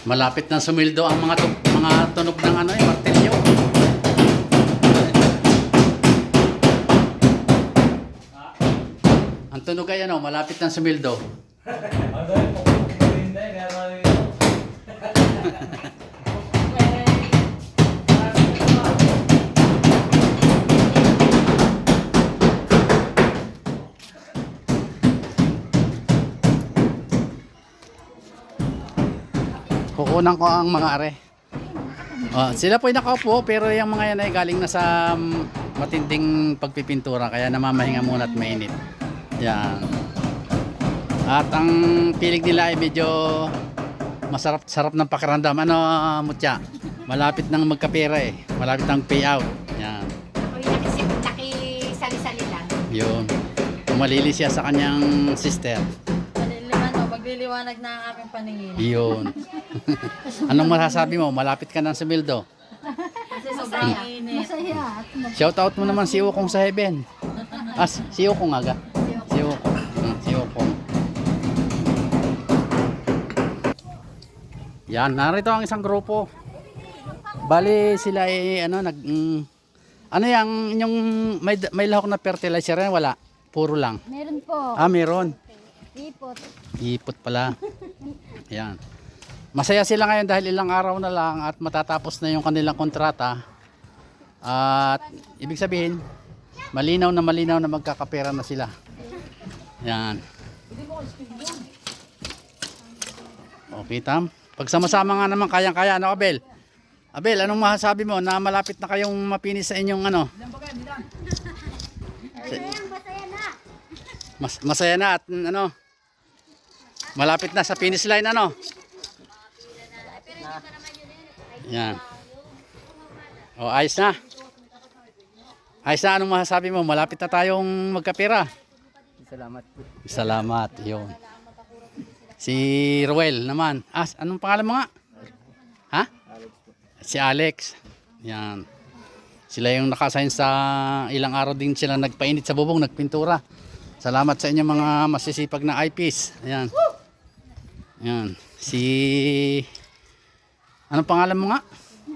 Malapit na sumildo ang mga tunog ng ano martilyo. Ang tunog ay ano, malapit na sumildo. Kukunan ko ang mga are. Sila po ay nakaupo pero yung mga yan ay galing na sa matinding pagpipintura kaya namamahinga muna at mainit. Yan. At ang pilig nila ay medyo masarap ng pakiramdam. Ano, Mutya? Malapit nang magkapera eh. Malapit nang payout. Yan. Nakisali-sali lang. Yun. Umalili siya sa kanyang sister. Magliliwanag na ang aking paningin. Yun. Anong masasabi mo? Malapit ka ng sumildo. Kasi sobrang init. Masaya. Shout out mo naman si Ukong sa Heaven. Si Ukong aga. Si Ukong. Si Ukong. Yan, narito ang isang grupo. Bali sila ay ano ano yang inyong may lahok na fertilizer yan? Wala. Puro lang. Meron po. Meron. Ipot. Ipot pala. Ayan. Masaya sila ngayon dahil ilang araw na lang at matatapos na yung kanilang kontrata. At ibig sabihin, malinaw na magkakapera na sila. Ayan. Okay, Tam. Pagsama-sama nga naman kayang-kaya. Ano, Abel? Abel, anong masasabi mo na malapit na kayong mapinis sa inyong ano? Masaya na at ano? Malapit na sa finish line ano? Yan. Ayos na. Ayos na, anong masasabi mo? Malapit na tayong magkapera. Salamat po. Salamat, yun. Si Ruel naman. Anong pangalan mo nga? Ha? Si Alex. Yan. Sila yung nakasign sa ilang araw din sila nagpainit sa bubong, nagpintura. Salamat sa inyo mga masisipag na eyepiece. Ayan. Ayan. Anong pangalan mo nga?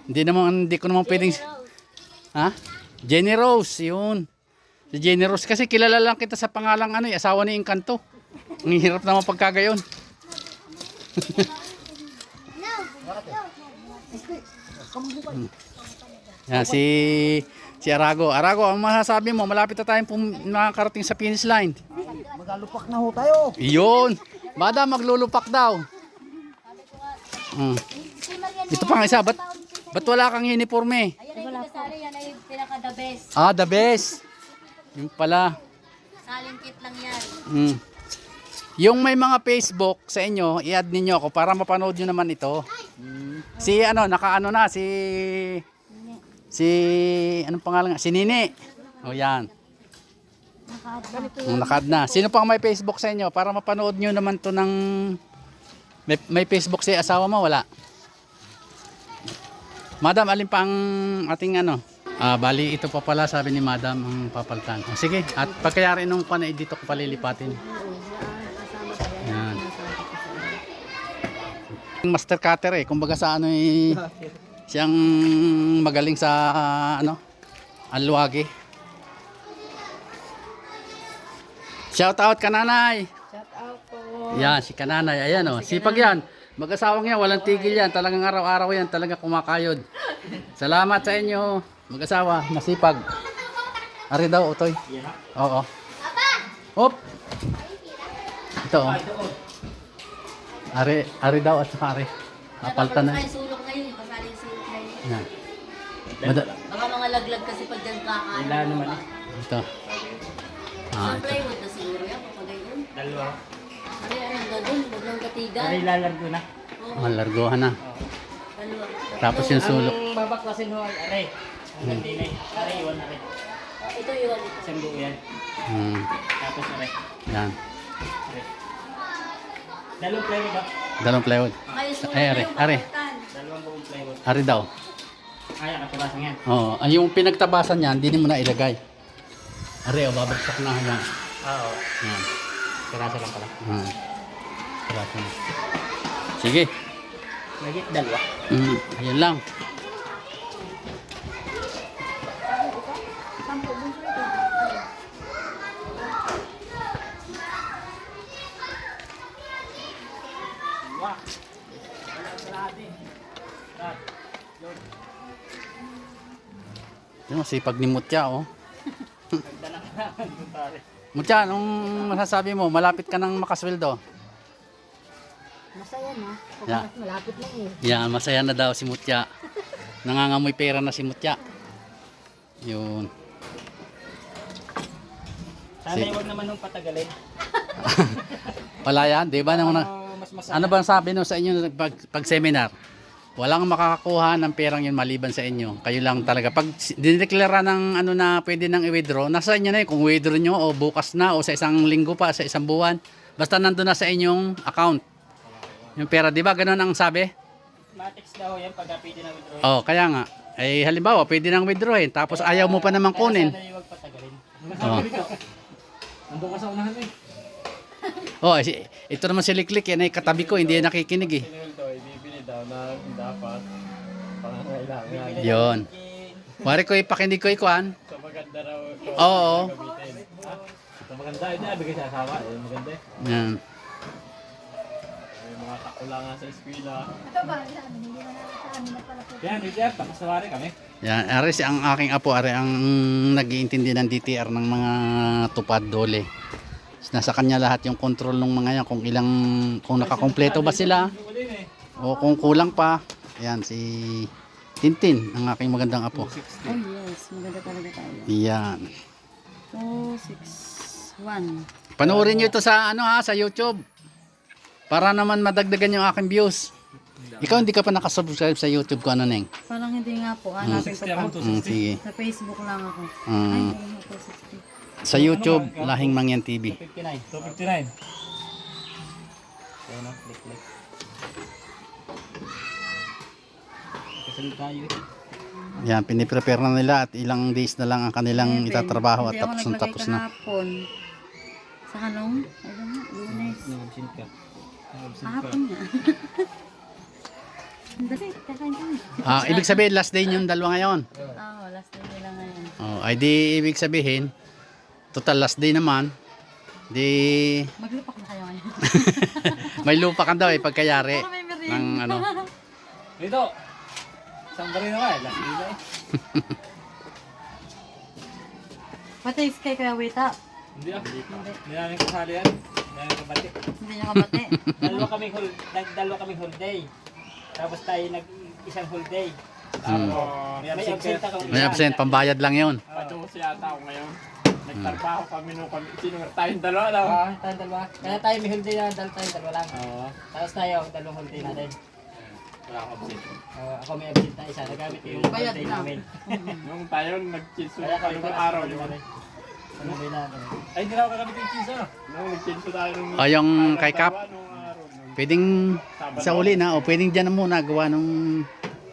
Hindi ko naman pwedeng... Ha? Jenny Rose. Yun. Si Jenny Rose. Kasi kilala lang kita sa pangalang ano, asawa ni Encanto. Ang hirap naman pagkagayon. Yan, si Arago. Arago, ang masasabi mo, malapit na tayong nakakarating sa finish line. Magalupak na ho tayo. Iyon. Madam, maglulupak daw. Ito pang isa, ba't wala kang uniforme? Ayan ay kasali, yan ay pinaka-the best. The best. Yung pala. Saling kit lang yan. Yung may mga Facebook sa inyo, i-add ninyo ako para mapanood nyo naman ito. Si nakaano na, si anong pangalan nga? Si Nini. O yan. Naka-add na. Sino pang may Facebook sa inyo para mapanood nyo naman to ng may Facebook si asawa mo? Wala. Madam, alin pa ang ating ano? Bali ito pa pala sabi ni Madam ang papalitan. Sige, at pagkayari nung panay dito ko palilipatin. Yan. Master cutter kumbaga sa ano siyang magaling sa alwagi. Shout out Kananay. Shout out po. Yan, si Kananay. Ayan sipag yan. Mag-asawang yan, walang tigil yan. Talagang araw-araw yan, talagang kumakayod. Salamat sa inyo, mag-asawa, masipag. Ari daw, Utoy. Oo. Hop. Ito Ari daw at saka Ari. Kapaltan na. Ay, sulok ngayon, kasali yung sulok ngayon. Yan. Baka mga laglag kasi pag dyan kakain. Wala naman eh. Ito. Sa Ito. plywood na siguro yan, kapag gayon. Dalawa. Ay, anong gagawin? Huwag lang katigan. Ay, lalargo na. Malargohan na. Dalawa. Tapos yung sulok. Ang babaklasin ho ay aray. Ang gantinay. Aray, iwan aray. Ito yun. Isang buo yan. Tapos aray. Yan. Aray. Dalawang plywood ba? Dalawang plywood. Ay, sulok Ay, Ari. Ari. Dalawang buong plywood. Ari daw. Ay, nakatabasan yan. Oo. Yung pinagtabasan niya, hindi mo na ilagay. Ari, babagsak na yan. Oo. Yan. Karasa lang pala. Sarap na. Sige. Nagit dalawa. Ayun lang. Wah. Wala sa lahat eh. Lahat. Yun. Yung sipag ni Mutya, oh. Ganda lang naman pare. Mutya, anong masasabi mo? Malapit ka nang makasweldo. Masaya na. Yeah. Malapit lang eh. Yan, masaya na daw si Mutya. Nangangamoy pera na si Mutya. Yun. Sana huwag naman nung patagalin. Palayan, di ba? Mas masaya. Ano bang sabi no sa inyo pag seminar? Walang makakakuha ng perang yun maliban sa inyo. Kayo lang talaga. Pag dineklara ng ano na pwede nang i-withdraw, nasa inyo na yun. Kung withdraw nyo o bukas na o sa isang linggo pa, sa isang buwan. Basta nandun na sa inyong account. Yung pera, di ba? Ganun ang sabi? Matrix daw yan pag pwede na withdraw. Oh, kaya nga. Eh, halimbawa, pwede nang withdrawin. Tapos ayaw mo pa naman kunin. Sana huwag patagalin. Oh. Nandun ka sa unahan eh. Oh, ito naman si Liklik. Yan ay katabi ko. Hindi yan nakikinig eh. Ibibili daw na dapat pangangailangan. Yun. Wari ko ipakinig ko ikuan. So maganda raw ito Oo. gamitin. So maganda, hindi bigay sa asawa. Maganda eh. Yan. May mga kakulangan sa eskwela. Ito ba? Sa amin, hindi na sa amin na pala po. Yan, Richard, pakasawari kami. Yan, ari si ang aking apo, ari ang nag-iintindi ng DTR ng mga tupad dole. Nasa kanya lahat yung control ng mga yan, kung nakakompleto ba sila o kung kulang pa. Yan si Tintin, ang aking magandang apo. Oh yes, maganda talaga tayo. Yan. 2, 6, 1. Panoorin niyo ito sa sa YouTube. Para naman madagdagan yung aking views. Ikaw hindi ka pa nakasubscribe sa YouTube ko ano neng? Parang hindi nga po. Hanapin ko pa. Sige. Sa Facebook lang ako. Mm. Ay, hindi mo po 60. Sa YouTube, Lahing Mangyan TV. 259. 259. Ayun o, click. Kasunod tayo eh. Yan, piniprepare na nila at ilang days na lang ang kanilang itatrabaho at tapos na tapos na. Kahapon. Sa kanong? Ayun nga, Lunes. Nag-absent ka. Kahapon nga. Dali, kakain kami. Ibig sabihin last day yung dalawa ngayon. Oo, last day nila ngayon. Ay di ibig sabihin total last day naman. Di Maglupak na kayo ngayon. may lupa ka daw pagkayari Para may merienda. ng ano. Dito. Isang baril na ka eh. Last day na eh. Pati kay Kuya Wita. Hindi ah. Hindi namin kasali yan. Hindi namin kabati. Hindi niyo kabate. Dalawa kaming whole day. Tapos tayo isang whole day. May absent ako. May absent pambayad lang 'yon. Patungo siya ata ako ngayon. Nagtrabaho kami nung kami. Sino tayong dalawa daw. Tayong dalawa. Kaya tayo may whole day na tayong dalawa lang. Oo. Tapos tayo, dalawang whole day natin. Wala akong absent. Ako may absent na isa. Nagamit ko yung whole Bayad day na. namin. Nung tayo nag-chinso Kaya tayo ng araw yun. Ano ba natin? Ay, hindi na ako kagamit yung chinso. Nung nag-chinso tayo nung... Yung kay Kap, Nung araw. pwedeng sa uli na o pwedeng diyan na muna gawa nung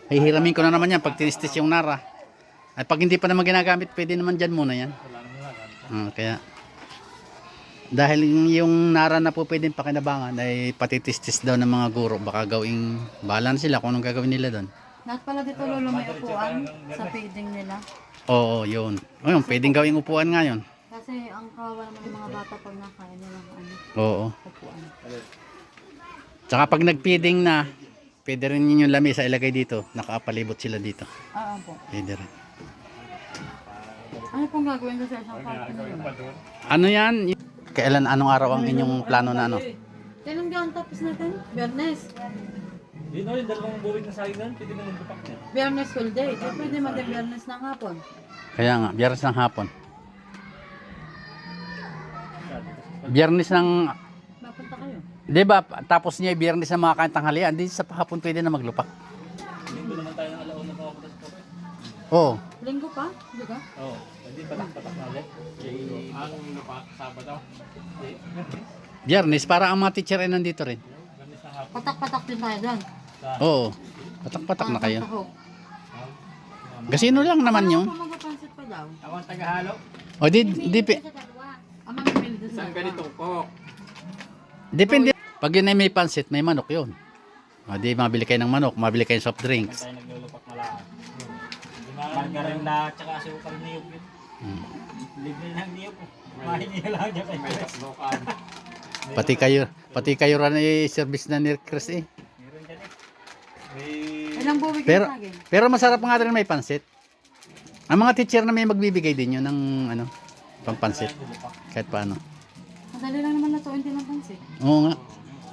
hihiramin ko na naman yan pag tinistis yung nara. At pag hindi pa naman ginagamit, pwede naman diyan muna yan. Wala naman nagamit. Kaya dahil yung nara na po pwedeng pakinabangan ay patitistis daw ng mga guro, baka gawing bahala na sila kung anong gagawin nila doon. Lahat pala dito lolo may upuan sa feeding nila. Oo, yun. Ayun, pwedeng gawing upuan nga yun. Kasi ang kawawa naman ng mga bata pag nakain nila ng Oo. upuan. Tsaka pag nag-feeding na, pwede rin yun yung lamesa ilagay dito. Nakapalibot sila dito. Po. Pwede rin. Ano pong gagawin ko sa isang party na yun? Ano yan? Kailan, anong araw ang inyong plano na ano? Kailan gawin tapos natin? Biyernes. Yun o, yung dalawang buwig na sagingan, pwede na magpapak niya. Biyernes full day. Di pwede mag-biyernes ng hapon. Kaya nga, biyernes ng hapon. Biyernes ng, Mapunta kayo. di ba, tapos niya biyernes ng mga kain tanghalian, di sa hapon pwede na maglupak. Linggo naman tayo ng alaon na pakaputas po. Oo. Linggo pa? Di ba? Oo, hindi patak-patak na ulit. Ang lupa, Sabado. Biyernes, para ang mga teacher ay nandito rin. Gamis na hapon. Patak-patak din tayo doon. Oo. Patak-patak na kayo. Patak-patak. Gasino lang naman yun. Ano pa magpapansit pa daw? Ako ang tagahalo. O di, Ang mga pili doon sa Isang ganitong kok. depende. Pag yun ay may pansit, may manok yun. O di, mabili kayo ng manok, mabili kayo ng soft drinks. Tayo naglulupak malakas. Margarin lahat, tsaka asukal niyog yun. Hmm. Libre lang niyog. Mahingi lang dyan kay May Chris. tatlokan. Pati kayo rin service na ni Chris eh. Meron dyan eh. May... Ilang buwi Pero, kayo sa akin? pero masarap nga rin may pansit. Ang mga teacher na may magbibigay din yun ng ano, pampansit. Kahit paano. Madali lang naman natuin din ang pansit. Oo nga.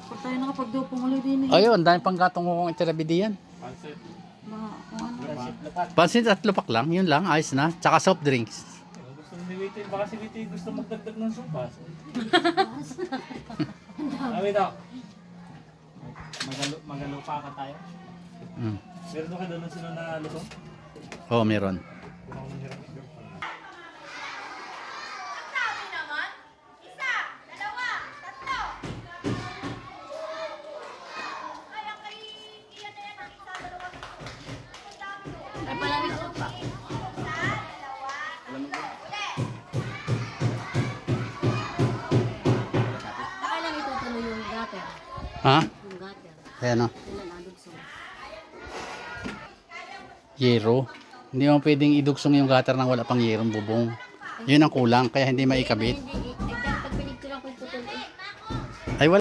Pag tayo nakapagdupong ulit din eh. Ayun, dahil pang gatong kong itirabi yan. Pansit. Mga kung ano. Lupat. Pansit at lupak lang, yun lang, ayos na. Tsaka soft drinks. Gusto ni Witty, baka si Witty gusto magdagdag ng supas. Sabi daw. Magalupa ka tayo. Mm. Meron ka doon sila na lusong? Oo, meron. Ay pala rin pa. Nakailan itutuloy yung gutter? Ha? Yung gutter. Ayan o. Kailan adugso? Yero. Hindi mo pwedeng idugsong yung gutter nang wala pang yerong bubong. Yun ang kulang, kaya hindi maikabit. Hindi